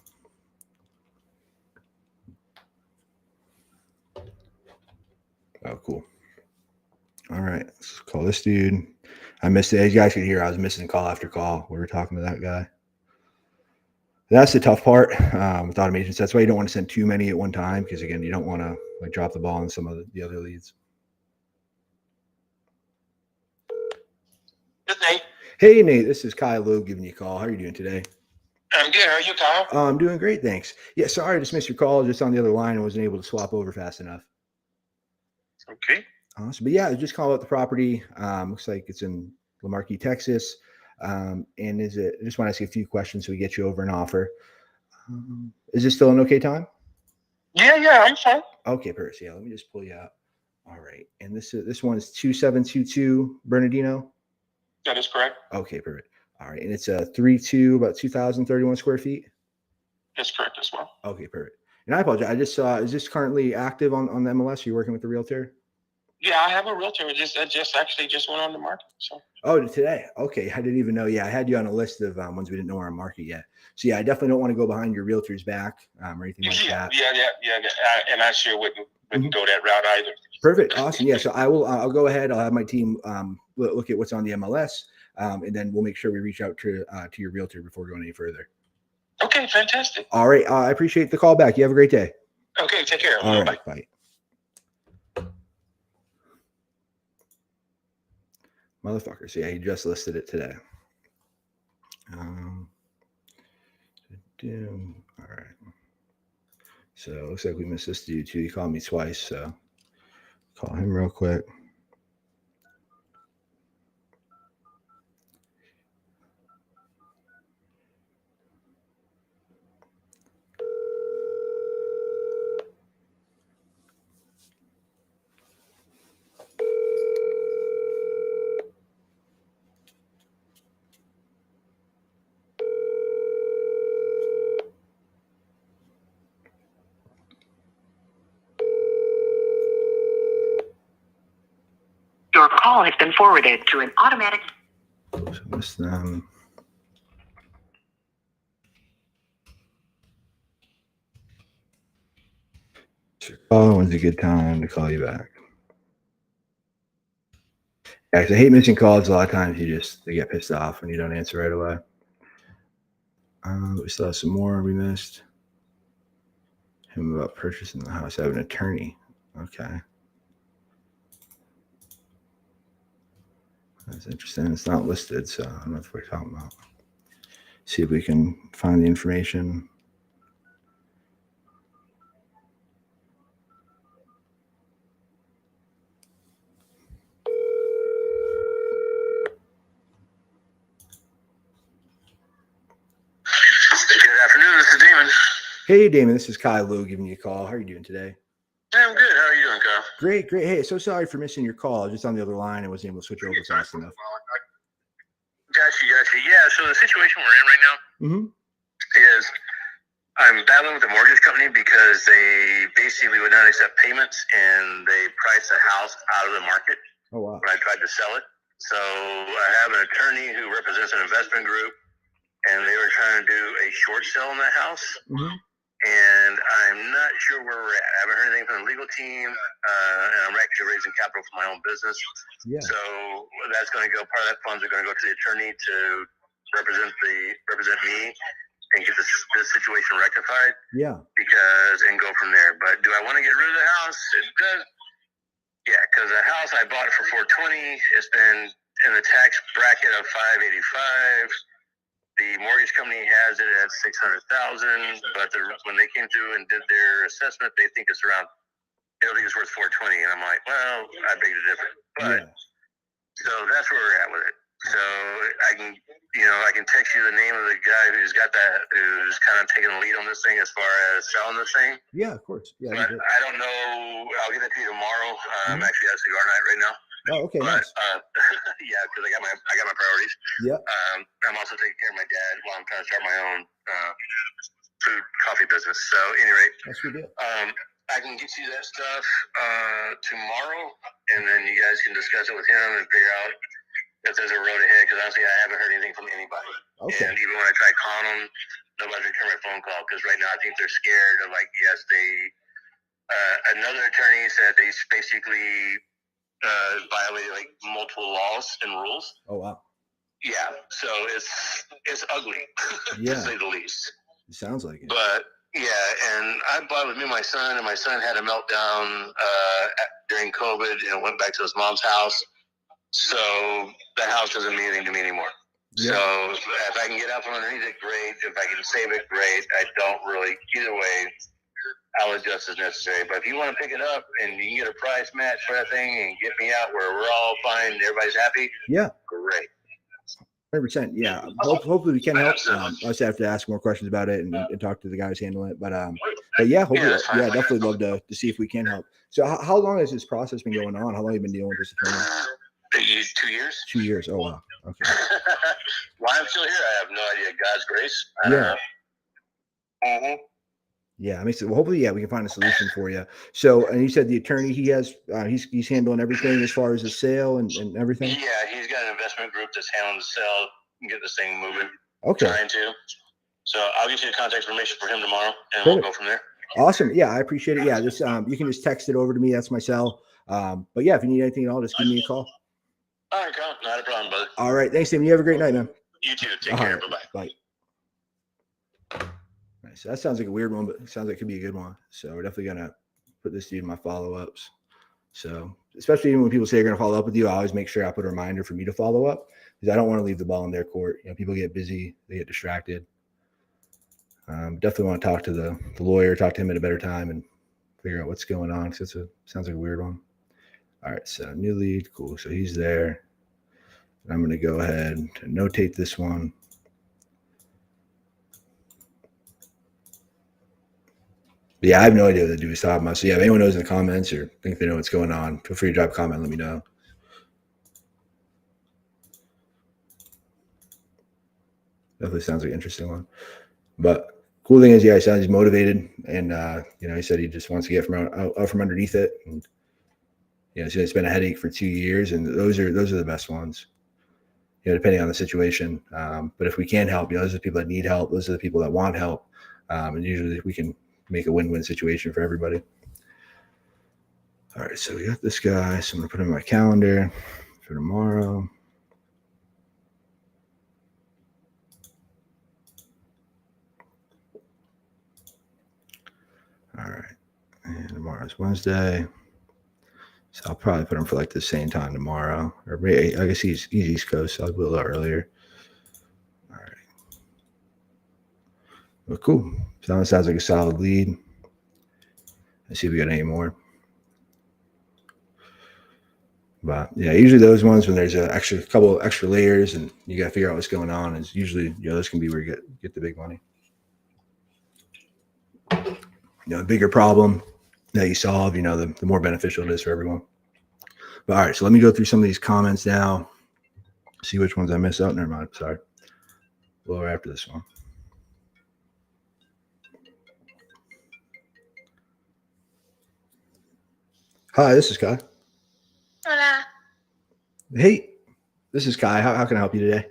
Oh, cool. All right, let's call this dude. I missed it. As you guys could hear, I was missing call after call. We were talking to that guy. That's the tough part with automation. So that's why you don't want to send too many at one time because, again, you don't want to like drop the ball on some of the other leads. Good day. Hey, Nate, this is Kyle Loeb giving you a call. How are you doing today? I'm good. How are you, Kyle? I'm doing great, thanks. Yeah, sorry, I just missed your call. Just on the other line and wasn't able to swap over fast enough. Okay. Awesome. But yeah, I just call out the property. Looks like it's in Lamarque, Texas. And I just want to ask you a few questions so we get you over an offer. Is this still an okay time? Yeah, I'm fine. Okay, perfect. Yeah, let me just pull you out. All right. And this one is 2722 Bernardino. That is correct. Okay, perfect. All right. And it's a 3.2, about 2,031 square feet. That's correct as well. Okay, perfect. And I apologize. I just saw, is this currently active on the MLS? Are you working with the realtor? Yeah, I have a realtor. It just went on the market. So. Oh, today. Okay. I didn't even know. Yeah, I had you on a list of ones we didn't know are on market yet. So yeah, I definitely don't want to go behind your realtor's back or anything like that. Yeah. And I sure wouldn't go that route either. Perfect. Awesome. Yeah. So I'll go ahead. I'll have my team look at what's on the MLS, and then we'll make sure we reach out to your realtor before going any further. Okay, fantastic. All right. I appreciate the call back. You have a great day. Okay, take care. All Bye. right. Bye. Motherfucker. So yeah, he just listed it today. All right. So it looks like we missed this dude too. He called me twice, so call him real quick. Your call has been forwarded to an automatic. So miss them. Oh, when's a good time to call you back? Yeah, 'cause I hate missing calls. A lot of times they get pissed off when you don't answer right away. We still have some more we missed. Him about purchasing the house. I have an attorney. Okay. That's interesting. It's not listed, so I don't know what we're talking about. See if we can find the information. Good afternoon, this is Damon. Hey, Damon, this is Kyle Lou giving you a call. How are you doing today? I'm good. How are you doing, Kyle? Great, great. Hey, so sorry for missing your call. I was just on the other line. I wasn't able to switch over fast enough. Gotcha. Yeah, so the situation we're in right now is I'm battling with the mortgage company because they basically would not accept payments and they priced the house out of the market Oh, wow. when I tried to sell it. So I have an attorney who represents an investment group, and they were trying to do a short sale on the house. And I'm not sure where we're at. I haven't heard anything from the legal team, and I'm actually raising capital for my own business. Yeah. So that's going to go. Part of that funds are going to go to the attorney to represent me and get this situation rectified. Yeah. And go from there. But do I want to get rid of the house? It does. Yeah, because the house I bought for $420. It's been in the tax bracket of $585. The mortgage company has it at $600,000, but when they came through and did their assessment, they think it's worth $420, and I'm like, well, I beg to differ. But so that's where we're at with it. So I can text you the name of the guy who's kind of taking the lead on this thing as far as selling this thing. Yeah, of course. Yeah, but I don't know. I'll get that to you tomorrow. I'm actually at cigar night right now. Oh, okay, nice. Yeah, because I got my priorities. Yeah. I'm also taking care of my dad while I'm trying to start my own food coffee business. So, at any rate, that's good deal. I can get you that stuff tomorrow, and then you guys can discuss it with him and figure out if there's a road ahead. Because honestly, I haven't heard anything from anybody. Okay. And even when I tried calling them, nobody's returned my phone call. Because right now, I think they're scared of another attorney said they basically violated multiple laws and rules. Oh, wow. Yeah, so it's ugly, to say the least. It sounds like it. But yeah, and I bought with me and my son had a meltdown during COVID and went back to his mom's house. So the house doesn't mean anything to me anymore. Yeah. So if I can get out from underneath it, great. If I can save it, great. I don't really. Either way, I'll adjust as necessary. But if you want to pick it up and you can get a price match for that thing and get me out where we're all fine and everybody's happy, yeah, great. 100%. Yeah. Hopefully we can help. I just have to ask more questions about it and talk to the guys handling it. But yeah, hopefully, definitely love to see if we can help. So how long has this process been going on? How long have you been dealing with this attorney? 2 years. 2 years. Oh, wow. Okay. Why I'm still here, I have no idea. God's grace. Yeah. Yeah, it makes it. Well, hopefully, we can find a solution for you. So, and you said the attorney he's handling everything as far as the sale and everything. Yeah, he's got an investment group that's handling the sale and get this thing moving. Okay. Trying to. So I'll get you the contact information for him tomorrow, and we'll go from there. Awesome. Yeah, I appreciate it. Yeah, this you can just text it over to me. That's my cell. But yeah, if you need anything at all, just give me a call. All right, Carl. Not a problem, brother. All right. Thanks, Tim. You have a great night, man. You too. Take care. Bye. Nice. That sounds like a weird one, but it sounds like it could be a good one. So we're definitely going to put this dude in my follow-ups. So especially when people say they're going to follow up with you, I always make sure I put a reminder for me to follow up because I don't want to leave the ball in their court. People get busy. They get distracted. Definitely want to talk to the lawyer, talk to him at a better time, and figure out what's going on, because it sounds like a weird one. All right, so new lead, cool. So he's there. I'm going to go ahead and notate this one. But yeah, I have no idea what the dude was talking about. So yeah, if anyone knows in the comments or think they know what's going on, feel free to drop a comment. Let me know. Definitely sounds like an interesting one. But cool thing is, yeah, he sounds he's motivated, and he said he just wants to get out from underneath it, and it's been a headache for 2 years, and those are the best ones. Depending on the situation. But if we can help, those are the people that need help. Those are the people that want help, and usually we can make a win-win situation for everybody. All right, so we got this guy. So I'm gonna put him in my calendar for tomorrow. All right, and tomorrow's Wednesday, so I'll probably put him for like the same time tomorrow, or maybe, I guess he's East Coast, so I'll do it a lot earlier. All right, well, cool. So that sounds like a solid lead. Let's see if we got any more. But yeah, usually those ones when there's a couple extra layers and you got to figure out what's going on, is usually those can be where you get the big money. A bigger problem that you solve, the more beneficial it is for everyone. But all right, so let me go through some of these comments now, see which ones I missed out. Never mind, sorry. We'll after this one. Hi, this is Kai. Hola. Hey, this is Kai. How can I help you today?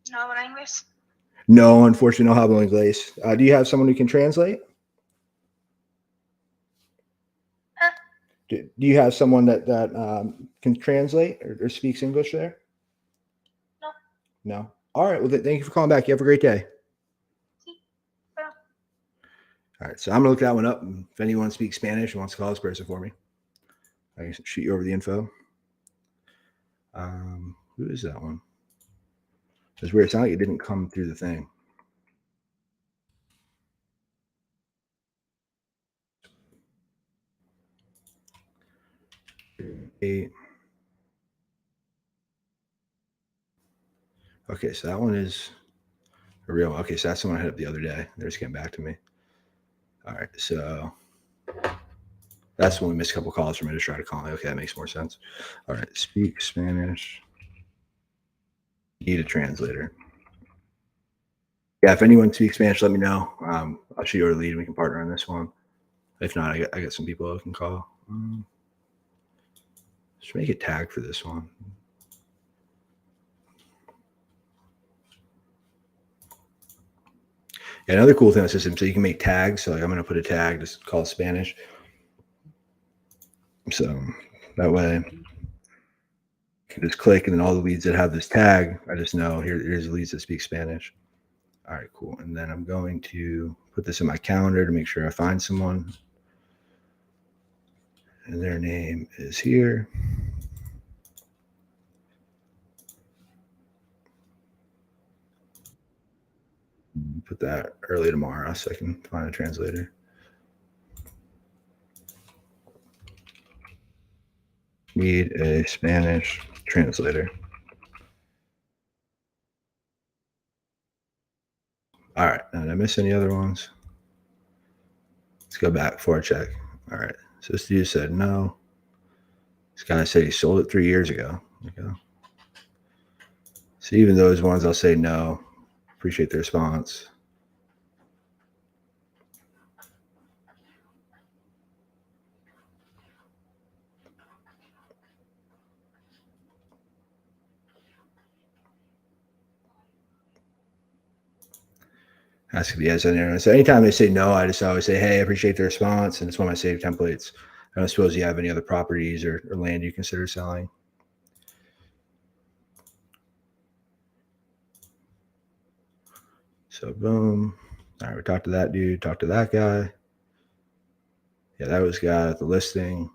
No habla inglés. No, unfortunately, no hablo inglés. Do you have someone who can translate? Huh? Do you have someone that can translate or speaks English there? No. No. All right. Well, thank you for calling back. You have a great day. Pero, All right. So I'm going to look that one up. And if anyone speaks Spanish and wants to call this person for me, I can shoot you over the info. Who is that one? It's weird. It's not like it didn't come through the thing. Okay, so that one is a real one. Okay, so that's the one I hit up the other day. They're just getting back to me. All right, so that's when we missed a couple calls from me to try to call me. Okay, that makes more sense. All right, speak Spanish. Need a translator. Yeah, if anyone speaks Spanish, let me know. I'll shoot you over the lead and we can partner on this one. If not, I got some people I can call. Let's make a tag for this one. Yeah, another cool thing on the system, so you can make tags. So like I'm going to put a tag just called Spanish. So that way you can just click, and then all the leads that have this tag, I just know here's the leads that speak Spanish. All right, cool. And then I'm going to put this in my calendar to make sure I find someone. And their name is here. Put that early tomorrow so I can find a translator. Need a Spanish translator. All right. Did I miss any other ones? Let's go back before I check. All right. So this dude said no. This guy said he sold it 3 years ago. Okay. So even those ones I'll say no. Appreciate the response. Has to be yes on there. So anytime they say no, I just always say, hey, I appreciate the response. And it's one of my saved templates. I don't suppose you have any other properties or land you consider selling. So boom. All right, we talked to that dude, talked to that guy. Yeah, that was guy at the listing.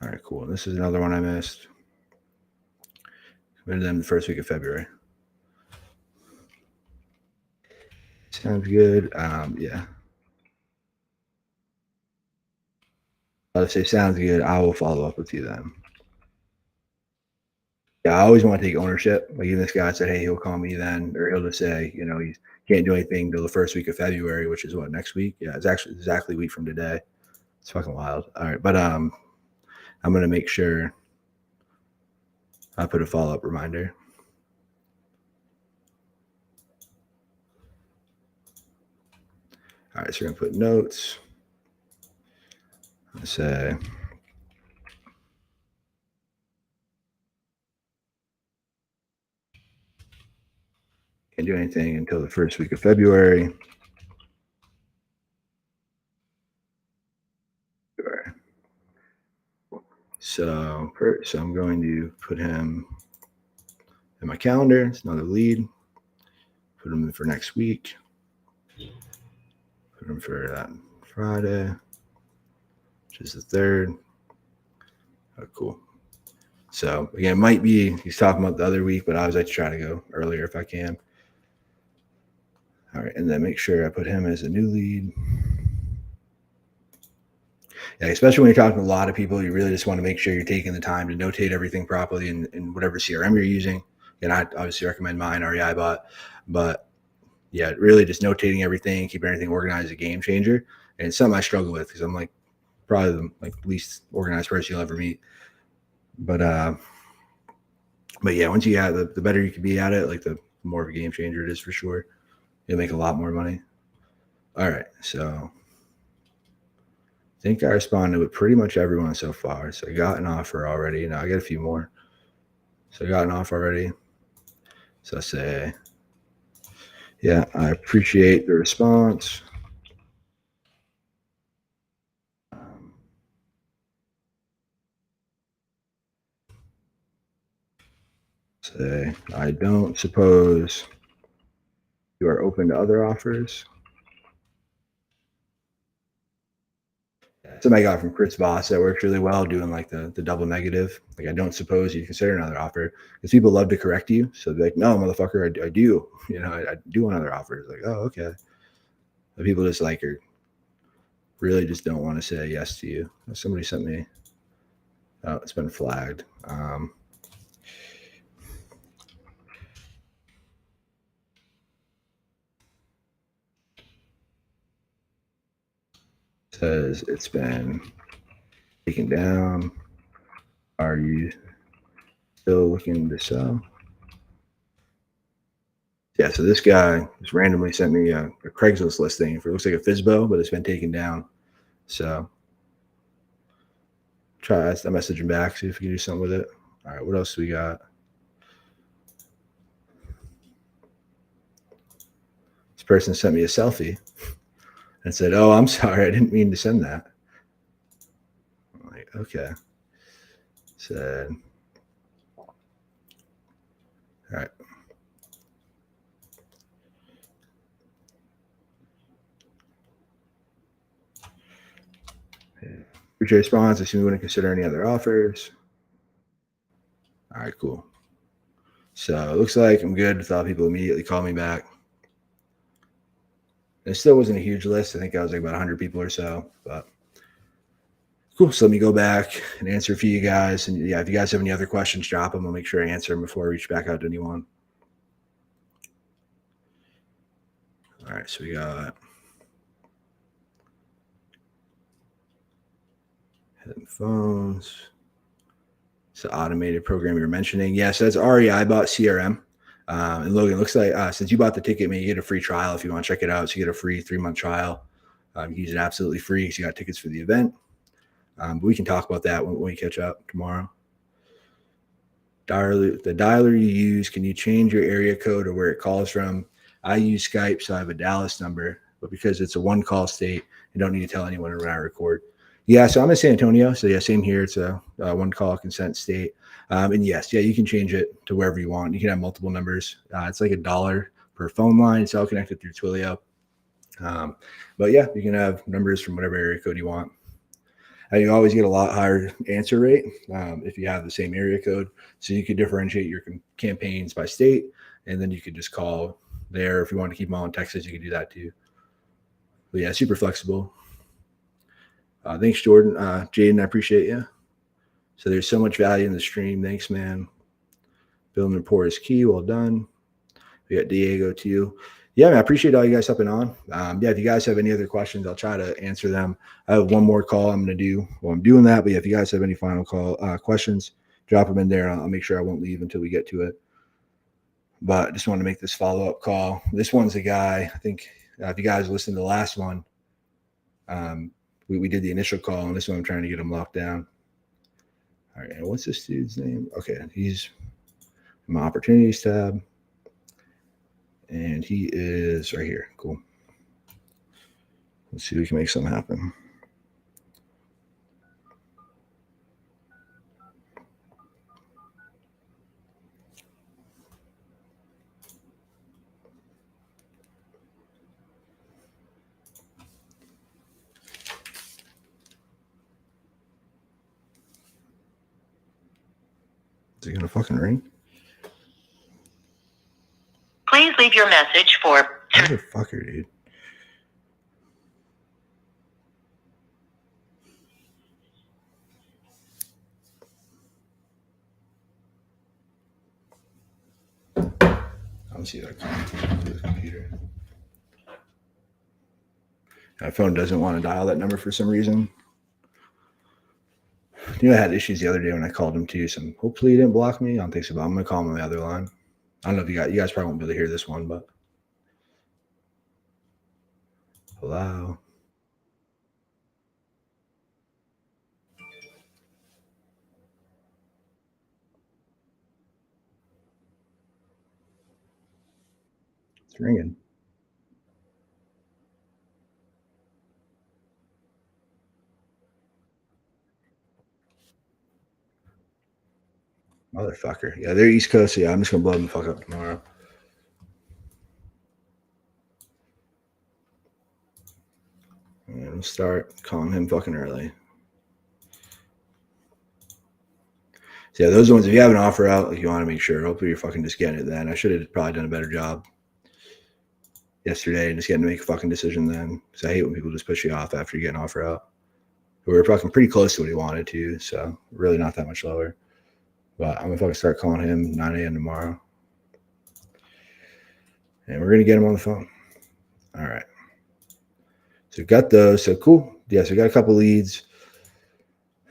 All right, cool. This is another one I missed. Committed them the first week of February. Sounds good. Yeah. I'll say sounds good. I will follow up with you then. Yeah, I always want to take ownership. Like even this guy said, hey, he'll call me then, or he'll just say, he can't do anything till the first week of February, which is what, next week? Yeah, it's actually exactly a week from today. It's fucking wild. All right, but I'm gonna make sure I put a follow-up reminder. All right, so we're gonna put notes. Let's say can't do anything until the first week of February. So I'm going to put him in my calendar. It's another lead. Put him in for next week. Put him for that Friday, which is the 3rd. Oh, cool. So again, it might be he's talking about the other week, but I always like to try to go earlier if I can. All right, and then make sure I put him as a new lead. Yeah, especially when you're talking to a lot of people, you really just want to make sure you're taking the time to notate everything properly in whatever CRM you're using. And I obviously recommend mine, REIBot, but yeah, really just notating everything, keeping everything organized is a game changer. And it's something I struggle with because I'm like probably the least organized person you'll ever meet. But yeah, once you have the better you can be at it, like the more of a game changer it is for sure. You'll make a lot more money. All right, so I think I responded with pretty much everyone so far. So I got an offer already. Now I got a few more. So I got an offer already. So I say, yeah, I appreciate the response. Say, I don't suppose you are open to other offers. Somebody got from Chris Voss that works really well doing like the double negative. Like, I don't suppose you consider another offer, because people love to correct you. So they're like, no, motherfucker, I do. I do another offer. It's like, oh, okay. But people just like are really just don't want to say yes to you. Somebody sent me. Oh, it's been flagged. Says it's been taken down. Are you still looking to sell? Yeah, so this guy just randomly sent me a Craigslist listing for, it looks like a FSBO, but it's been taken down. So I message him back, see if we can do something with it. All right, what else do we got? This person sent me a selfie and said, oh, I'm sorry, I didn't mean to send that. I'm like, okay. Said, all right. Appreciate response. I assume you wouldn't consider any other offers. All right, cool. So it looks like I'm good. Without people immediately call me back. It still wasn't a huge list. I think I was like about 100 people or so, but cool. So let me go back and answer a few of you guys. And yeah, if you guys have any other questions, drop them. I'll make sure I answer them before I reach back out to anyone. All right, so we got headphones. It's the automated program you're mentioning. Yes, that's REIBot CRM. And Logan, looks like since you bought the ticket, man, you get a free trial if you want to check it out. So you get a free 3-month trial. You can use it absolutely free because you got tickets for the event. But we can talk about that when we catch up tomorrow. The dialer you use, can you change your area code or where it calls from? I use Skype, so I have a Dallas number, but because it's a one-call state, you don't need to tell anyone when I record. Yeah, so I'm in San Antonio, so yeah, same here. It's a one-call consent state. And yes, yeah, you can change it to wherever you want. You can have multiple numbers. It's like $1 per phone line. It's all connected through Twilio. But yeah, you can have numbers from whatever area code you want. And you always get a lot higher answer rate if you have the same area code. So you could differentiate your campaigns by state, and then you could just call there. If you want to keep them all in Texas, you can do that too. But yeah, super flexible. Thanks, Jordan. Jaden, I appreciate you. So there's so much value in the stream. Thanks, man. Building rapport is key. Well done. We got Diego too. Yeah, man, I appreciate all you guys hopping on. Yeah, if you guys have any other questions, I'll try to answer them. I have one more call I'm going to do while I'm doing that. But yeah, if you guys have any final questions, drop them in there. I'll make sure I won't leave until we get to it. But I just want to make this follow-up call. This one's a guy, I think, if you guys listened to the last one, we did the initial call, and this one I'm trying to get him locked down. All right, and what's this dude's name? Okay, he's in my opportunities tab. And he is right here. Cool. Let's see if we can make something happen. Is it gonna fucking ring? Please leave your message for... Motherfucker, dude. Let me see if I can do the computer. My phone doesn't want to dial that number for some reason. You know, I had issues the other day when I called him too, so hopefully he didn't block me. I don't think so, but I'm gonna call him on the other line. I don't know if you guys probably won't be able to hear this one, but hello. It's ringing. Motherfucker. Yeah, they're East Coast. So yeah, I'm just gonna blow them the fuck up tomorrow. And we'll start calling him fucking early. So yeah, those ones, if you have an offer out, like you want to make sure, hopefully you're fucking just getting it then. I should have probably done a better job yesterday and just getting to make a fucking decision then. Because I hate when people just push you off after you get an offer out. We were fucking pretty close to what he wanted to, so really not that much lower. But I'm gonna fucking start calling him 9 a.m. tomorrow. And we're gonna get him on the phone. All right. So we've got those. So cool. Yeah, so we got a couple leads.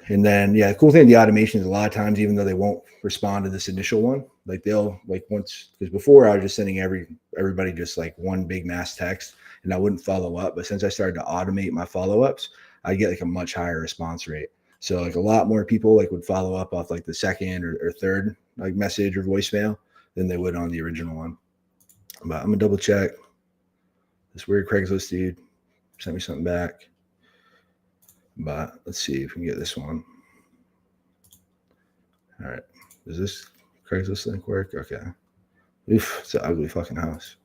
And then, yeah, the cool thing with the automation is a lot of times, even though they won't respond to this initial one, like they'll like once, because before I was just sending everybody just like one big mass text and I wouldn't follow up. But since I started to automate my follow-ups, I get like a much higher response rate. So like a lot more people like would follow up off like the second or third like message or voicemail than they would on the original one. But I'm gonna double check. This weird Craigslist dude sent me something back. But let's see if we can get this one. All right. Does this Craigslist link work? Okay. Oof, it's an ugly fucking house.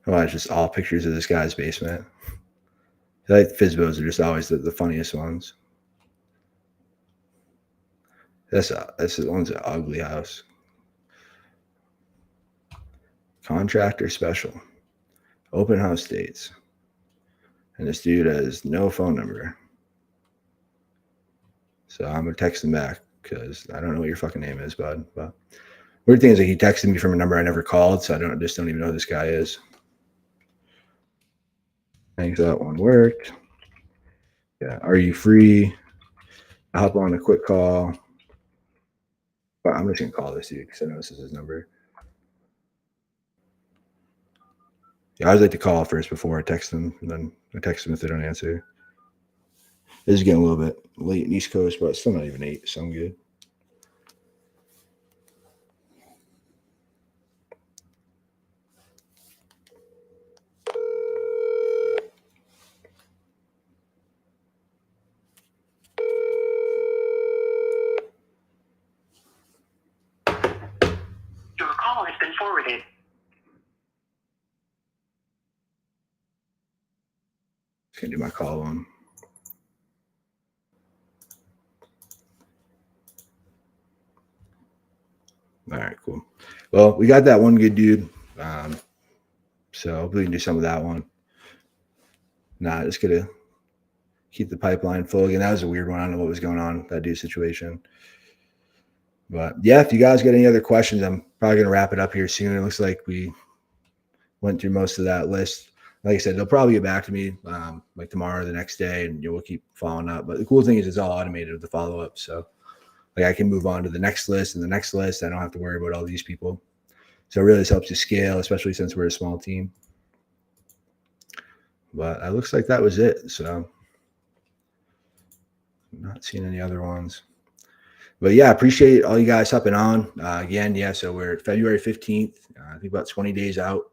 Oh, it's just all pictures of this guy's basement. I like Fizbos are just always the funniest ones. This one's an ugly house. Contractor special. Open house dates. And this dude has no phone number. So I'm going to text him back because I don't know what your fucking name is, bud. But weird thing is like he texted me from a number I never called, so I just don't even know who this guy is. Thanks, that one worked. Yeah, are you free? I'll hop on a quick call. But I'm just going to call this dude because I know this is his number. Yeah, I always like to call first before I text them, and then I text them if they don't answer. This is getting a little bit late in East Coast, but it's still not even 8, so I'm good. Your call has been forwarded. Just gonna do my call on. All right, cool. Well, we got that one good dude. So hopefully we can do some of that one. Nah, just gonna keep the pipeline full. Again, that was a weird one. I don't know what was going on with that dude situation. But yeah, if you guys got any other questions, I'm probably gonna wrap it up here soon. It looks like we went through most of that list. Like I said, they'll probably get back to me like tomorrow or the next day, and we'll keep following up. But the cool thing is it's all automated with the follow-up. So like I can move on to the next list and the next list. I don't have to worry about all these people. So it really just helps you scale, especially since we're a small team. But it looks like that was it. So I'm not seeing any other ones. But yeah, appreciate all you guys hopping on. Again, yeah, so we're February 15th, I think about 20 days out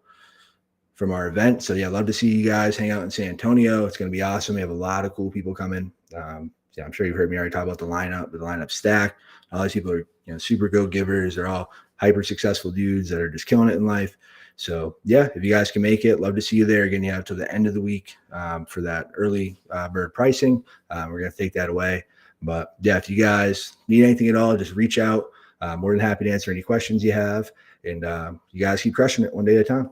from our event. So yeah, love to see you guys hang out in San Antonio. It's going to be awesome. We have a lot of cool people coming. Yeah, I'm sure you've heard me already talk about the lineup, but the lineup stack. All these people are, super go-givers. They're all hyper successful dudes that are just killing it in life. So yeah, if you guys can make it, love to see you there. Again, you have till the end of the week for that early bird pricing. We're going to take that away. But yeah, if you guys need anything at all, just reach out. More than happy to answer any questions you have. And you guys keep crushing it one day at a time.